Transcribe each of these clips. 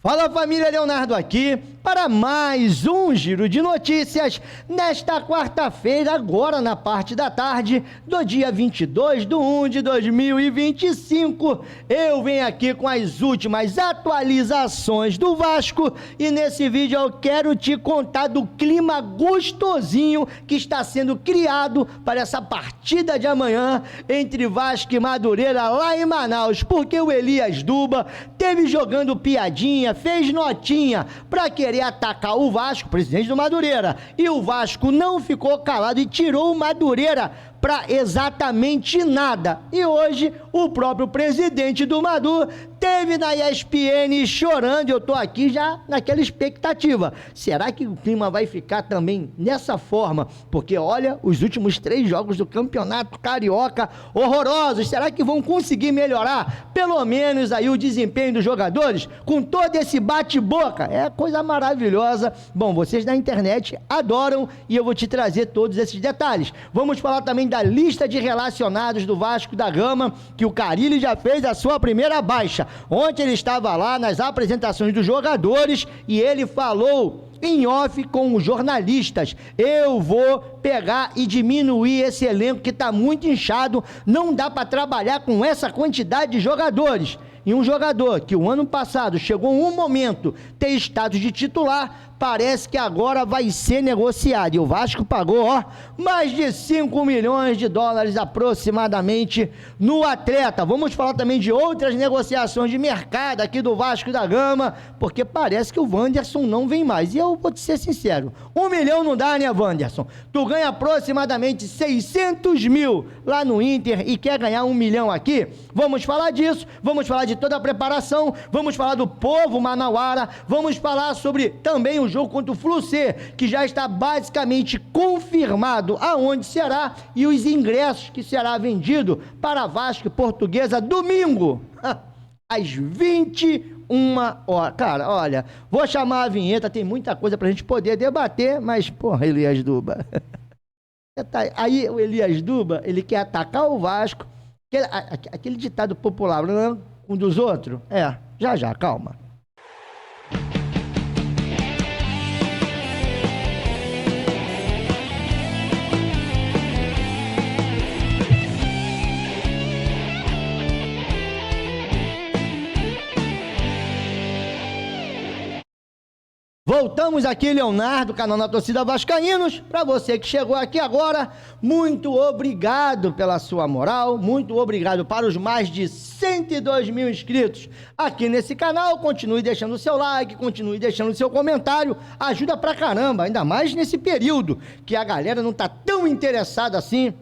Fala família, Leonardo aqui para mais um giro de notícias nesta quarta-feira, agora na parte da tarde do dia 22/1 de 2025. Eu venho aqui com as últimas atualizações do Vasco e nesse vídeo eu quero te contar do clima gostosinho que está sendo criado para essa partida de amanhã entre Vasco e Madureira lá em Manaus, porque o Elias Duba teve jogando piadinha, fez notinha para querer atacar o Vasco, presidente do Madureira, e o Vasco não ficou calado e tirou o Madureira para exatamente nada. E hoje o próprio presidente do Madu teve na ESPN chorando, eu tô aqui já naquela expectativa. Será que o clima vai ficar também nessa forma? Porque olha, os últimos 3 jogos do Campeonato Carioca horrorosos, será que vão conseguir melhorar pelo menos aí o desempenho dos jogadores com todo esse bate-boca? É coisa maravilhosa. Bom, vocês da internet adoram e eu vou te trazer todos esses detalhes. Vamos falar também da lista de relacionados do Vasco da Gama, que o Carille já fez a sua primeira baixa. Ontem ele estava lá nas apresentações dos jogadores e ele falou em off com os jornalistas: eu vou pegar e diminuir esse elenco que está muito inchado, não dá para trabalhar com essa quantidade de jogadores. E um jogador que o ano passado chegou em um momento ter status de titular, parece que agora vai ser negociado. E o Vasco pagou, mais de 5 milhões de dólares aproximadamente no atleta. Vamos falar também de outras negociações de mercado aqui do Vasco da Gama, porque parece que o Wanderson não vem mais. E eu vou te ser sincero, 1 milhão não dá, né, Wanderson? Tu ganha aproximadamente 600 mil lá no Inter e quer ganhar 1 milhão aqui? Vamos falar disso, vamos falar de toda a preparação, vamos falar do povo manauara, vamos falar sobre também o jogo contra o Flu-C, que já está basicamente confirmado aonde será e os ingressos que será vendido para Vasco e Portuguesa domingo, às 21 horas. Cara, olha, vou chamar a vinheta, tem muita coisa pra gente poder debater, mas, porra, Elias Duba. Aí o Elias Duba, ele quer atacar o Vasco, aquele ditado popular, não? Um dos outros? Já, calma. Voltamos aqui, Leonardo, canal na Torcida Vascaínos. Para você que chegou aqui agora, muito obrigado pela sua moral, muito obrigado para os mais de 102 mil inscritos aqui nesse canal. Continue deixando o seu like, continue deixando o seu comentário, ajuda pra caramba, ainda mais nesse período que a galera não tá tão interessada assim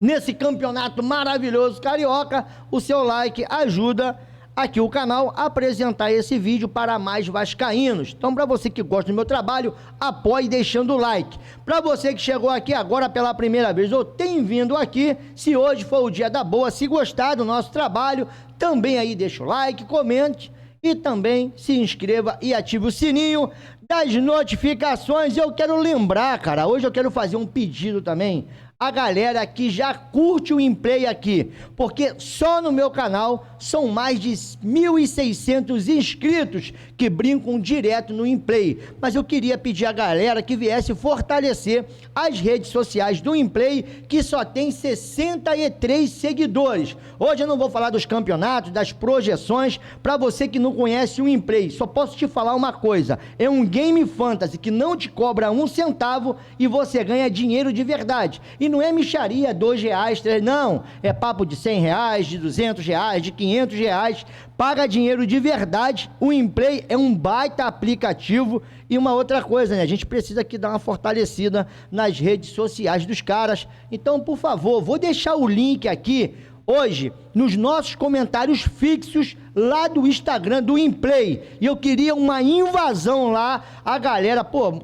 nesse campeonato maravilhoso carioca. O seu like ajuda aqui o canal a apresentar esse vídeo para mais vascaínos. Então, para você que gosta do meu trabalho, apoie deixando o like. Para você que chegou aqui agora pela primeira vez ou tem vindo aqui, se hoje for o dia da boa, se gostar do nosso trabalho, também aí deixa o like, comente e também se inscreva e ative o sininho das notificações. Eu quero lembrar, cara, hoje eu quero fazer um pedido também a galera que já curte o InPlay aqui, porque só no meu canal são mais de 1.600 inscritos que brincam direto no InPlay, mas eu queria pedir a galera que viesse fortalecer as redes sociais do InPlay, que só tem 63 seguidores. Hoje eu não vou falar dos campeonatos, das projeções. Para você que não conhece o InPlay, só posso te falar uma coisa: é um game fantasy que não te cobra 1 centavo e você ganha dinheiro de verdade. E não é mixaria, R$2, R$3, não. É papo de R$100, de R$200, de R$500. Paga dinheiro de verdade. O InPlay é um baita aplicativo. E uma outra coisa, né? A gente precisa aqui dar uma fortalecida nas redes sociais dos caras. Então, por favor, vou deixar o link aqui hoje nos nossos comentários fixos lá do Instagram do InPlay. E eu queria uma invasão lá. A galera, pô,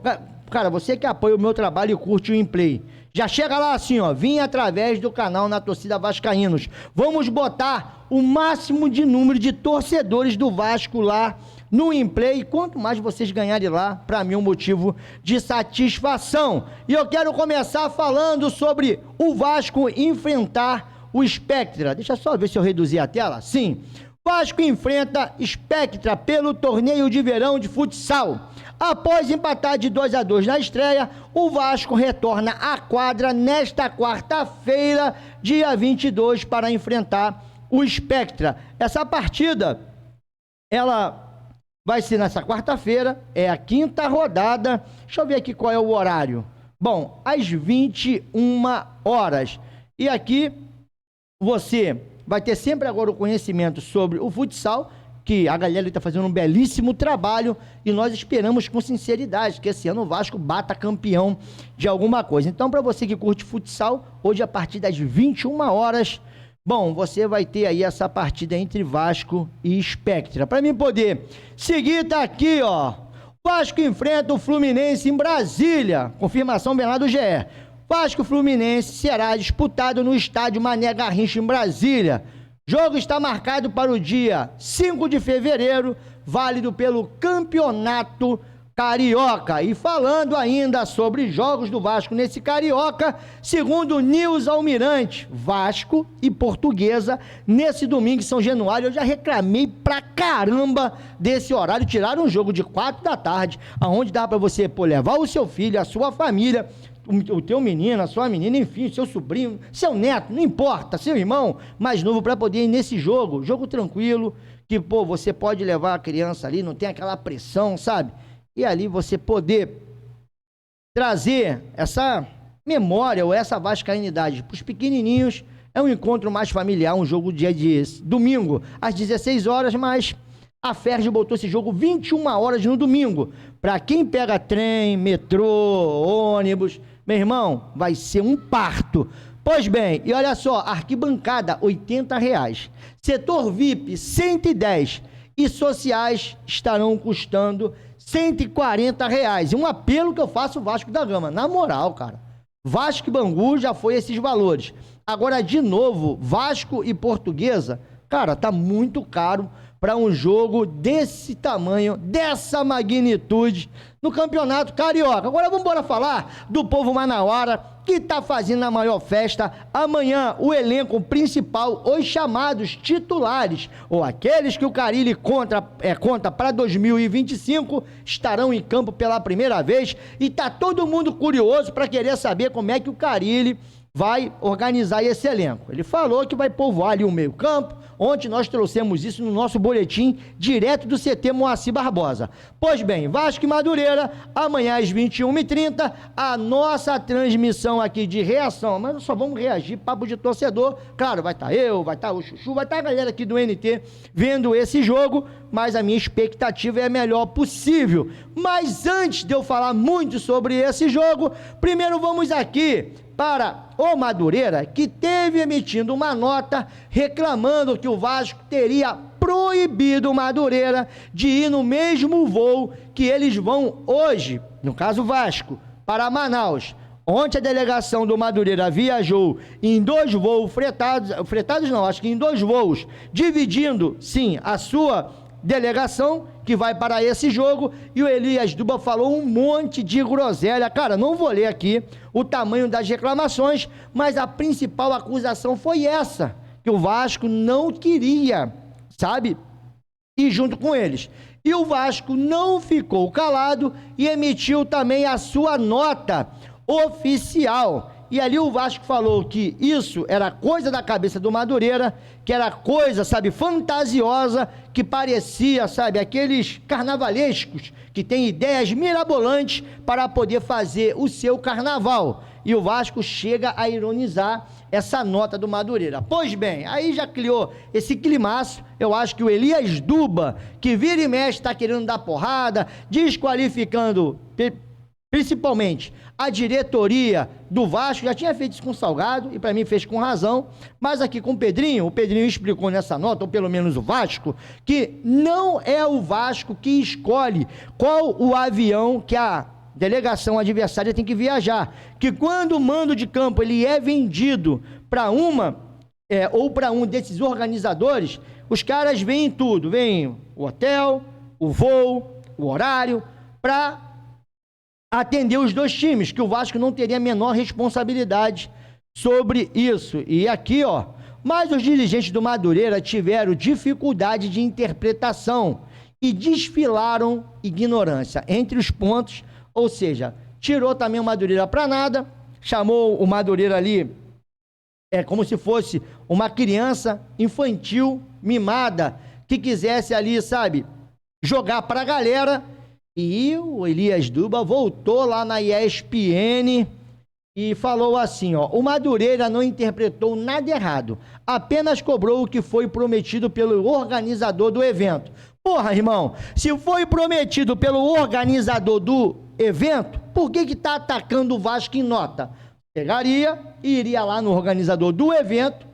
cara, você que apoia o meu trabalho e curte o InPlay, já chega lá assim, vim através do canal na Torcida Vascaínos. Vamos botar o máximo de número de torcedores do Vasco lá no InPlay. Quanto mais vocês ganharem lá, para mim é um motivo de satisfação. E eu quero começar falando sobre o Vasco enfrentar o Spectra. Deixa eu só ver se eu reduzir a tela. Sim. Vasco enfrenta Spectra pelo torneio de verão de futsal. Após empatar de 2-2 na estreia, o Vasco retorna à quadra nesta quarta-feira, dia 22, para enfrentar o Spectra. Essa partida, ela vai ser nessa quarta-feira, é a 5ª rodada. Deixa eu ver aqui qual é o horário. Bom, às 21 horas. E aqui você vai ter sempre agora o conhecimento sobre o futsal, que a galera está fazendo um belíssimo trabalho e nós esperamos com sinceridade que esse ano o Vasco bata campeão de alguma coisa. Então, para você que curte futsal, hoje a partir das 21 horas, bom, você vai ter aí essa partida entre Vasco e Spectra. Para mim poder seguir, tá aqui, ó. Vasco enfrenta o Fluminense em Brasília. Confirmação Bernardo GE. Vasco Fluminense será disputado no estádio Mané Garrincha em Brasília. Jogo está marcado para o dia 5 de fevereiro, válido pelo Campeonato Carioca. E falando ainda sobre jogos do Vasco nesse Carioca, segundo o Nils Almirante, Vasco e Portuguesa nesse domingo em São Januário. Eu já reclamei pra caramba desse horário. Tiraram um jogo de 4 da tarde, aonde dá para você levar o seu filho, a sua família, o teu menino, a sua menina, enfim, seu sobrinho, seu neto, não importa, seu irmão mais novo, para poder ir nesse jogo tranquilo, que, pô, você pode levar a criança ali, não tem aquela pressão, sabe? E ali você poder trazer essa memória ou essa vascainidade para os pequenininhos. É um encontro mais familiar, um jogo dia de domingo, às 16 horas, mas a Ferg botou esse jogo 21 horas no domingo. Para quem pega trem, metrô, ônibus, meu irmão, vai ser um parto. Pois bem, e olha só, arquibancada, R$80. Setor VIP, 110. E sociais estarão custando R$140. E um apelo que eu faço ao Vasco da Gama. Na moral, cara, Vasco e Bangu já foi esses valores. Agora, de novo, Vasco e Portuguesa, cara, tá muito caro para um jogo desse tamanho, dessa magnitude, no Campeonato Carioca. Agora vamos embora falar do povo manauara, que está fazendo a maior festa. Amanhã, o elenco principal, os chamados titulares, ou aqueles que o Carille conta para 2025, estarão em campo pela primeira vez. E tá todo mundo curioso para querer saber como é que o Carille vai organizar esse elenco. Ele falou que vai povoar ali o meio-campo. Ontem nós trouxemos isso no nosso boletim direto do CT Moacir Barbosa. Pois bem, Vasco e Madureira, amanhã às 21h30, a nossa transmissão aqui de reação, mas nós só vamos reagir, papo de torcedor. Claro, vai estar eu, vai estar o Chuchu, vai estar a galera aqui do NT vendo esse jogo, mas a minha expectativa é a melhor possível. Mas antes de eu falar muito sobre esse jogo, primeiro vamos aqui para o Madureira, que teve emitindo uma nota reclamando que o Vasco teria proibido o Madureira de ir no mesmo voo que eles vão hoje, no caso Vasco, para Manaus. Ontem a delegação do Madureira viajou em 2 voos fretados não, acho que em 2 voos, dividindo, sim, a sua delegação que vai para esse jogo, e o Elias Duba falou um monte de groselha. Cara, não vou ler aqui o tamanho das reclamações, mas a principal acusação foi essa, que o Vasco não queria, sabe, ir junto com eles. E o Vasco não ficou calado e emitiu também a sua nota oficial. E ali o Vasco falou que isso era coisa da cabeça do Madureira, que era coisa, sabe, fantasiosa, que parecia, sabe, aqueles carnavalescos que têm ideias mirabolantes para poder fazer o seu carnaval. E o Vasco chega a ironizar essa nota do Madureira. Pois bem, aí já criou esse climaço. Eu acho que o Elias Duba, que vira e mexe, está querendo dar porrada, desqualificando principalmente a diretoria do Vasco. Já tinha feito isso com o Salgado, e para mim fez com razão, mas aqui com o Pedrinho explicou nessa nota, ou pelo menos o Vasco, que não é o Vasco que escolhe qual o avião que a delegação adversária tem que viajar, que quando o mando de campo ele é vendido para ou para um desses organizadores, os caras veem tudo, veem o hotel, o voo, o horário, para atender os 2 times, que o Vasco não teria a menor responsabilidade sobre isso. E aqui, ó, mas os dirigentes do Madureira tiveram dificuldade de interpretação e desfilaram ignorância entre os pontos, ou seja, tirou também o Madureira para nada, chamou o Madureira ali como se fosse uma criança infantil, mimada, que quisesse ali, sabe, jogar para a galera. E o Elias Duba voltou lá na ESPN e falou assim, ó, o Madureira não interpretou nada errado, apenas cobrou o que foi prometido pelo organizador do evento. Porra, irmão, se foi prometido pelo organizador do evento, por que tá atacando o Vasco em nota? Pegaria e iria lá no organizador do evento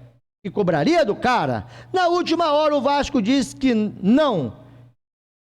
e cobraria do cara. Na última hora o Vasco disse que não,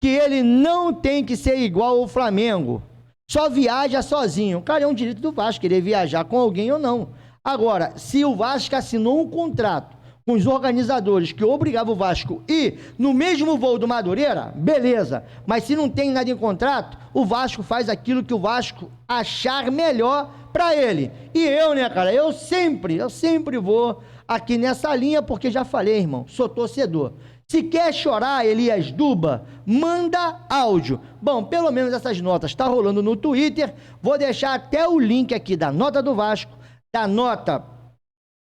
que ele não tem que ser igual ao Flamengo, só viaja sozinho. Cara, é um direito do Vasco querer viajar com alguém ou não. Agora, se o Vasco assinou um contrato com os organizadores que obrigavam o Vasco a ir no mesmo voo do Madureira, beleza, mas se não tem nada em contrato, o Vasco faz aquilo que o Vasco achar melhor para ele. E eu, né, cara, eu sempre vou aqui nessa linha, porque já falei, irmão, sou torcedor. Se quer chorar, Elias Duba, manda áudio. Bom, pelo menos essas notas tá rolando no Twitter. Vou deixar até o link aqui da nota do Vasco, da nota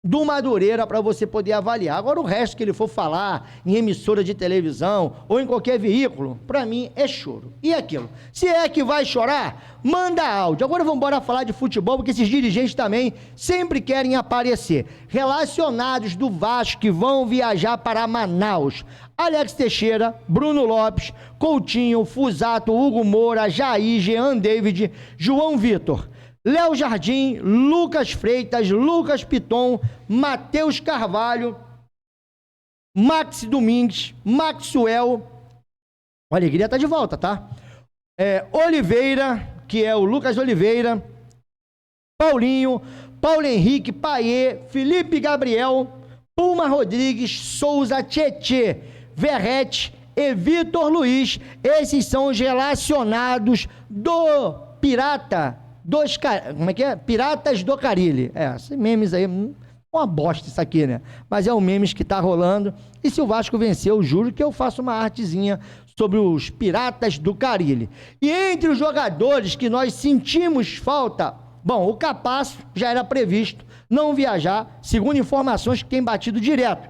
do Madureira, para você poder avaliar. Agora, o resto que ele for falar em emissora de televisão ou em qualquer veículo, para mim é choro. E aquilo? Se é que vai chorar, manda áudio. Agora vamos embora falar de futebol, porque esses dirigentes também sempre querem aparecer. Relacionados do Vasco que vão viajar para Manaus: Alex Teixeira, Bruno Lopes, Coutinho, Fusato, Hugo Moura, Jair, Jean David, João Vitor, Léo Jardim, Lucas Freitas, Lucas Piton, Matheus Carvalho, Max Domingues, Maxwell, o Alegria tá de volta, tá? Oliveira, que é o Lucas Oliveira, Paulinho, Paulo Henrique, Paiê, Felipe Gabriel, Puma Rodrigues, Souza, Tietê, Verrete e Vitor Luiz. Esses são os relacionados do Pirata como é que é? Piratas do Carilli. Esses memes aí, uma bosta isso aqui, né? Mas é o memes que tá rolando. E se o Vasco vencer, eu juro que eu faço uma artezinha sobre os Piratas do Carilli. E entre os jogadores que nós sentimos falta, bom, o Capasso já era previsto não viajar, segundo informações que tem batido direto.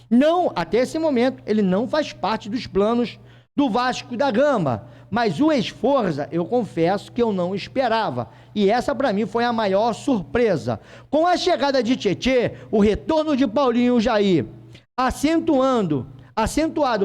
Não, até esse momento, ele não faz parte dos planos do Vasco da Gama. Mas o Esforza, eu confesso que eu não esperava. E essa, para mim, foi a maior surpresa. Com a chegada de Tietê, o retorno de Paulinho Jair, acentuado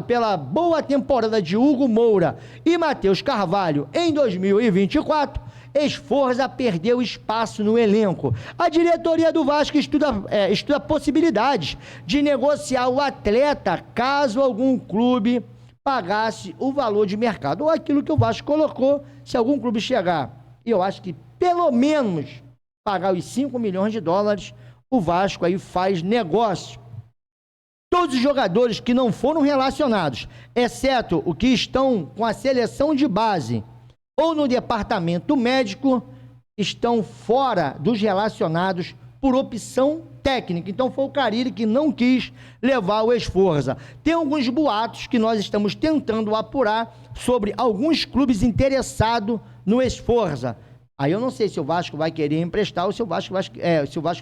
pela boa temporada de Hugo Moura e Matheus Carvalho em 2024, Esforza perdeu espaço no elenco. A diretoria do Vasco estuda possibilidades de negociar o atleta caso algum clube pagasse o valor de mercado, ou aquilo que o Vasco colocou, se algum clube chegar, e eu acho que pelo menos pagar os 5 milhões de dólares, o Vasco aí faz negócio. Todos os jogadores que não foram relacionados, exceto os que estão com a seleção de base ou no departamento médico, estão fora dos relacionados por opção técnica. Então foi o Carilli que não quis levar o Esforza. Tem alguns boatos que nós estamos tentando apurar sobre alguns clubes interessados no Esforza. Aí eu não sei se o Vasco vai querer emprestar ou se o Vasco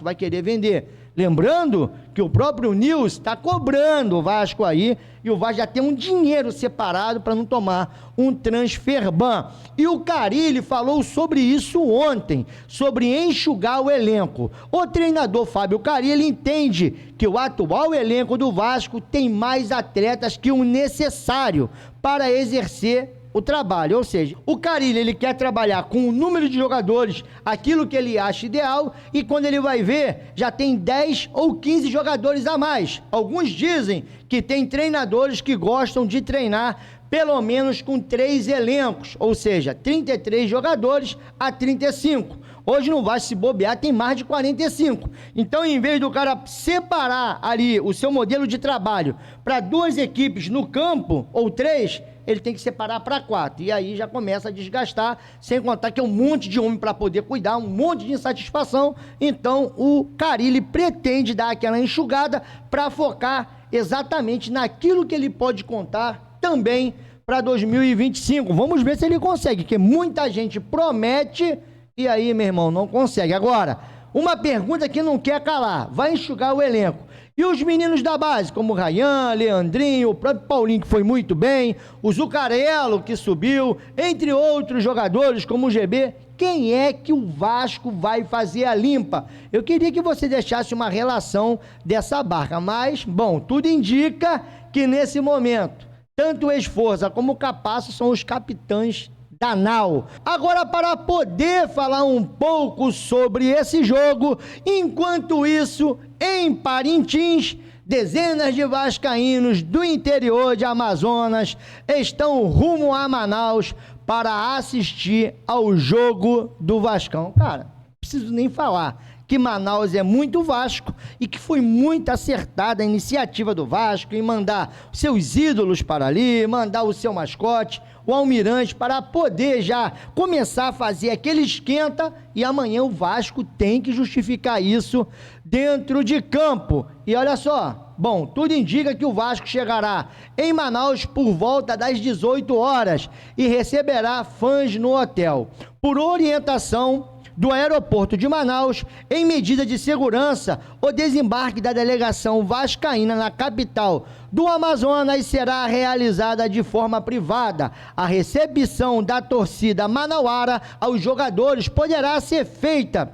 vai querer vender. Lembrando que o próprio Nils está cobrando o Vasco aí, e o Vasco já tem um dinheiro separado para não tomar um transfer ban. E o Carilli falou sobre isso ontem, sobre enxugar o elenco. O treinador Fábio Carilli entende que o atual elenco do Vasco tem mais atletas que o necessário para exercer o trabalho, ou seja, o Carilli, ele quer trabalhar com o número de jogadores, aquilo que ele acha ideal, e quando ele vai ver, já tem 10 ou 15 jogadores a mais. Alguns dizem que tem treinadores que gostam de treinar pelo menos com 3 elencos, ou seja, 33 jogadores a 35. Hoje no Vasco, se bobear, tem mais de 45. Então, em vez do cara separar ali o seu modelo de trabalho para 2 equipes no campo, ou 3, ele tem que separar para 4. E aí já começa a desgastar, sem contar que é um monte de homem para poder cuidar, um monte de insatisfação. Então o Carille pretende dar aquela enxugada para focar exatamente naquilo que ele pode contar também para 2025. Vamos ver se ele consegue, porque muita gente promete e aí, meu irmão, não consegue. Agora, uma pergunta que não quer calar: vai enxugar o elenco. E os meninos da base, como o Ryan, Leandrinho, o próprio Paulinho, que foi muito bem, o Zuccarello, que subiu, entre outros jogadores, como o GB, quem é que o Vasco vai fazer a limpa? Eu queria que você deixasse uma relação dessa barca, mas, bom, tudo indica que nesse momento, tanto o Esforza como o Capasso são os capitães da nau. Agora, para poder falar um pouco sobre esse jogo, enquanto isso, em Parintins, dezenas de vascaínos do interior de Amazonas estão rumo a Manaus para assistir ao jogo do Vascão. Cara, não preciso nem falar que Manaus é muito Vasco e que foi muito acertada a iniciativa do Vasco em mandar seus ídolos para ali, mandar o seu mascote, o Almirante, para poder já começar a fazer aquele esquenta, e amanhã o Vasco tem que justificar isso dentro de campo. E olha só, bom, tudo indica que o Vasco chegará em Manaus por volta das 18 horas e receberá fãs no hotel. Por orientação do aeroporto de Manaus, em medida de segurança, o desembarque da delegação vascaína na capital do Amazonas será realizada de forma privada. A recepção da torcida manauara aos jogadores poderá ser feita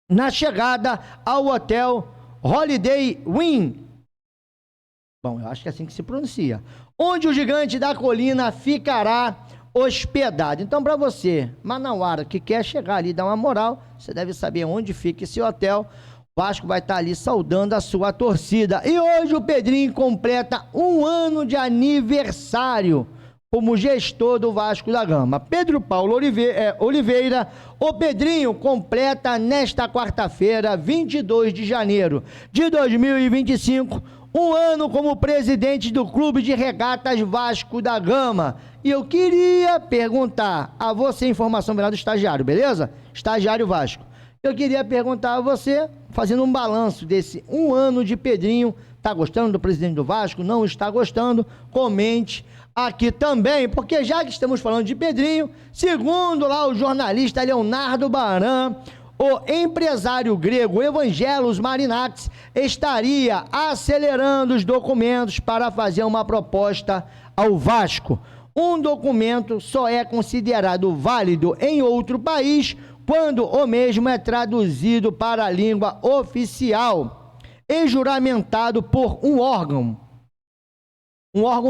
na chegada ao hotel Holiday Inn. Bom, eu acho que é assim que se pronuncia. Onde o gigante da colina ficará hospedado. Então, para você, manauara, que quer chegar ali e dar uma moral, você deve saber onde fica esse hotel. O Vasco vai estar ali saudando a sua torcida. E hoje o Pedrinho completa 1 ano de aniversário como gestor do Vasco da Gama. Pedro Paulo Oliveira, o Pedrinho, completa nesta quarta-feira, 22 de janeiro de 2025, 1 ano como presidente do Clube de Regatas Vasco da Gama. E eu queria perguntar a você, informação do estagiário, beleza? Estagiário Vasco. Eu queria perguntar a você, fazendo um balanço desse 1 ano de Pedrinho, tá gostando do presidente do Vasco? Não está gostando? Comente aqui também, porque já que estamos falando de Pedrinho, segundo lá o jornalista Leonardo Baran, o empresário grego Evangelos Marinakis estaria acelerando os documentos para fazer uma proposta ao Vasco. Um documento só é considerado válido em outro país quando o mesmo é traduzido para a língua oficial e juramentado por um órgão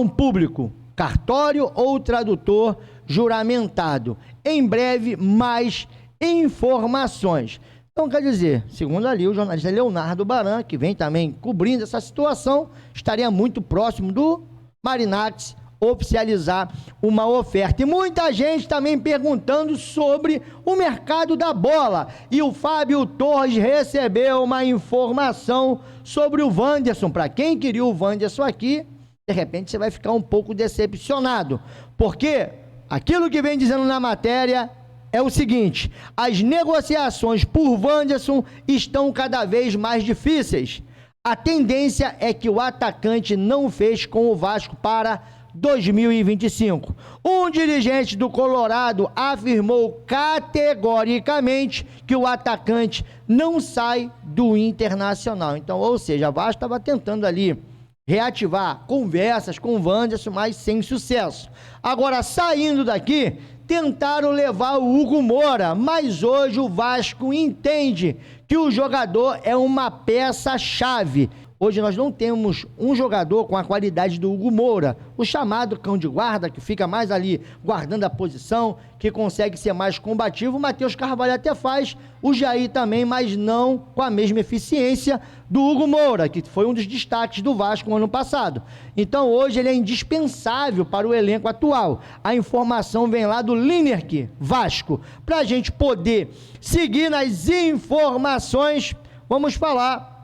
público, cartório ou tradutor juramentado. Em breve, mais informações. Então, quer dizer, segundo ali o jornalista Leonardo Baran, que vem também cobrindo essa situação, estaria muito próximo do Marinakis oficializar uma oferta. E muita gente também perguntando sobre o mercado da bola. E o Fábio Torres recebeu uma informação sobre o Wanderson. Para quem queria o Wanderson aqui, de repente você vai ficar um pouco decepcionado, porque aquilo que vem dizendo na matéria é o seguinte: as negociações por Wanderson estão cada vez mais difíceis. A tendência é que o atacante não feche com o Vasco para 2025. Um dirigente do Colorado afirmou categoricamente que o atacante não sai do Internacional. Então, ou seja, o Vasco estava tentando ali reativar conversas com o Wanderson, mas sem sucesso. Agora, saindo daqui, tentaram levar o Hugo Moura, mas hoje o Vasco entende que o jogador é uma peça-chave. Hoje nós não temos um jogador com a qualidade do Hugo Moura, o chamado cão de guarda, que fica mais ali guardando a posição, que consegue ser mais combativo. O Matheus Carvalho até faz, o Jair também, mas não com a mesma eficiência do Hugo Moura, que foi um dos destaques do Vasco no ano passado. Então hoje ele é indispensável para o elenco atual. A informação vem lá do Linerk Vasco. Para a gente poder seguir nas informações, vamos falar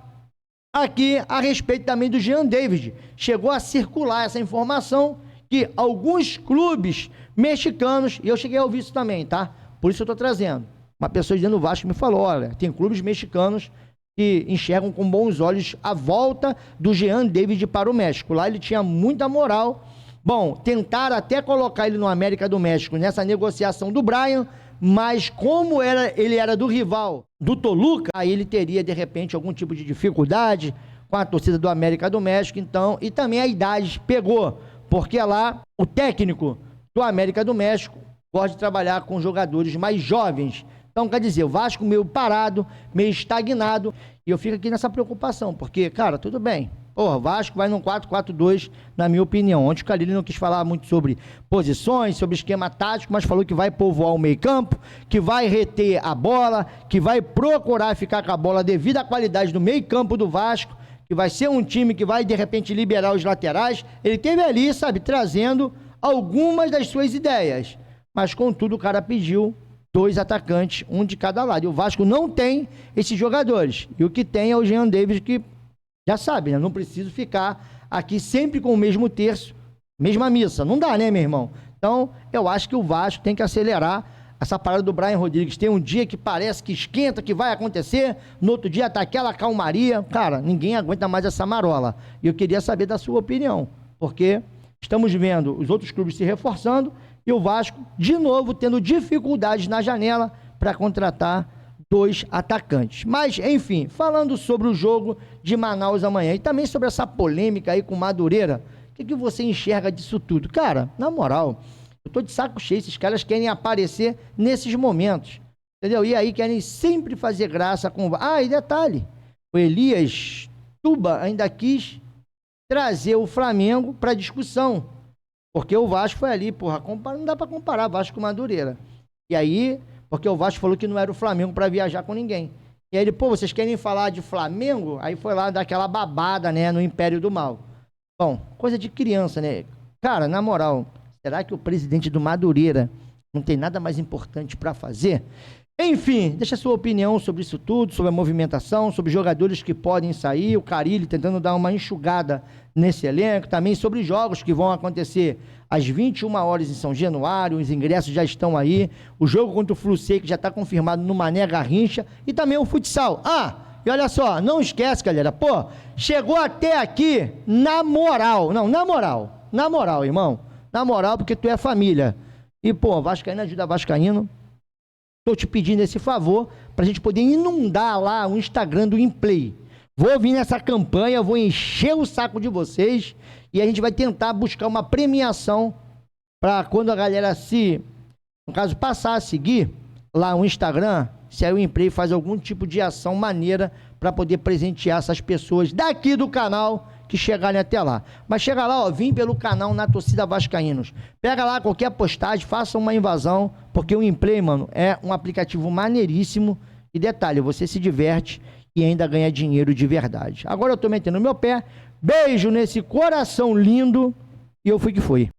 aqui a respeito também do Jean David. Chegou a circular essa informação que alguns clubes mexicanos, e eu cheguei a ouvir isso também, tá? Por isso eu tô trazendo. Uma pessoa dentro do Vasco me falou, olha, tem clubes mexicanos que enxergam com bons olhos a volta do Jean David para o México. Lá ele tinha muita moral. Bom, tentaram até colocar ele no América do México nessa negociação do Brian, mas como ele era do rival do Toluca, aí ele teria, de repente, algum tipo de dificuldade com a torcida do América do México, então, e também a idade pegou, porque lá o técnico do América do México gosta de trabalhar com jogadores mais jovens. Então, quer dizer, o Vasco meio parado, meio estagnado, e eu fico aqui nessa preocupação, porque, cara, tudo bem. O Vasco vai num 4-4-2, na minha opinião. Ontem o Carille não quis falar muito sobre posições, sobre esquema tático, mas falou que vai povoar o meio-campo, que vai reter a bola, que vai procurar ficar com a bola devido à qualidade do meio-campo do Vasco, que vai ser um time que vai, de repente, liberar os laterais. Ele teve ali, sabe, trazendo algumas das suas ideias. Mas, contudo, o cara pediu 2 atacantes, um de cada lado. E o Vasco não tem esses jogadores. E o que tem é o Jean David, que já sabe, né? Não preciso ficar aqui sempre com o mesmo terço, mesma missa. Não dá, né, meu irmão? Então, eu acho que o Vasco tem que acelerar essa parada do Brian Rodrigues. Tem um dia que parece que esquenta, que vai acontecer, no outro dia tá aquela calmaria. Cara, ninguém aguenta mais essa marola. E eu queria saber da sua opinião, porque estamos vendo os outros clubes se reforçando e o Vasco, de novo, tendo dificuldades na janela para contratar 2 atacantes. Mas, enfim, falando sobre o jogo de Manaus amanhã e também sobre essa polêmica aí com Madureira, o que você enxerga disso tudo? Cara, na moral, eu tô de saco cheio, esses caras querem aparecer nesses momentos, entendeu? E aí querem sempre fazer graça com... Ah, e detalhe, o Elias Tuba ainda quis trazer o Flamengo para discussão, porque o Vasco foi ali, porra, não dá para comparar Vasco com Madureira. E aí... porque o Vasco falou que não era o Flamengo para viajar com ninguém. E aí ele, pô, vocês querem falar de Flamengo? Aí foi lá dar aquela babada, né, no Império do Mal. Bom, coisa de criança, né? Cara, na moral, será que o presidente do Madureira não tem nada mais importante para fazer? Enfim, deixa a sua opinião sobre isso tudo, sobre a movimentação, sobre jogadores que podem sair, o Carille tentando dar uma enxugada nesse elenco, também sobre jogos que vão acontecer às 21 horas em São Januário, os ingressos já estão aí, o jogo contra o Fluminense que já está confirmado no Mané Garrincha e também o futsal. Ah, e olha só, não esquece, galera, pô, chegou até aqui na moral, irmão, na moral, porque tu é família. E, pô, Vascaíno ajuda Vascaíno. Estou te pedindo esse favor para a gente poder inundar lá o Instagram do Inplay. Vou vir nessa campanha, vou encher o saco de vocês e a gente vai tentar buscar uma premiação para quando a galera no caso, passar a seguir lá o Instagram, se aí o Inplay faz algum tipo de ação maneira para poder presentear essas pessoas daqui do canal que chegarem até lá. Mas chega lá, ó, vim pelo canal Na Torcida Vascaínos. Pega lá qualquer postagem, faça uma invasão, porque o Inplay, mano, é um aplicativo maneiríssimo. E detalhe, você se diverte e ainda ganha dinheiro de verdade. Agora eu tô metendo meu pé, beijo nesse coração lindo e eu fui que fui.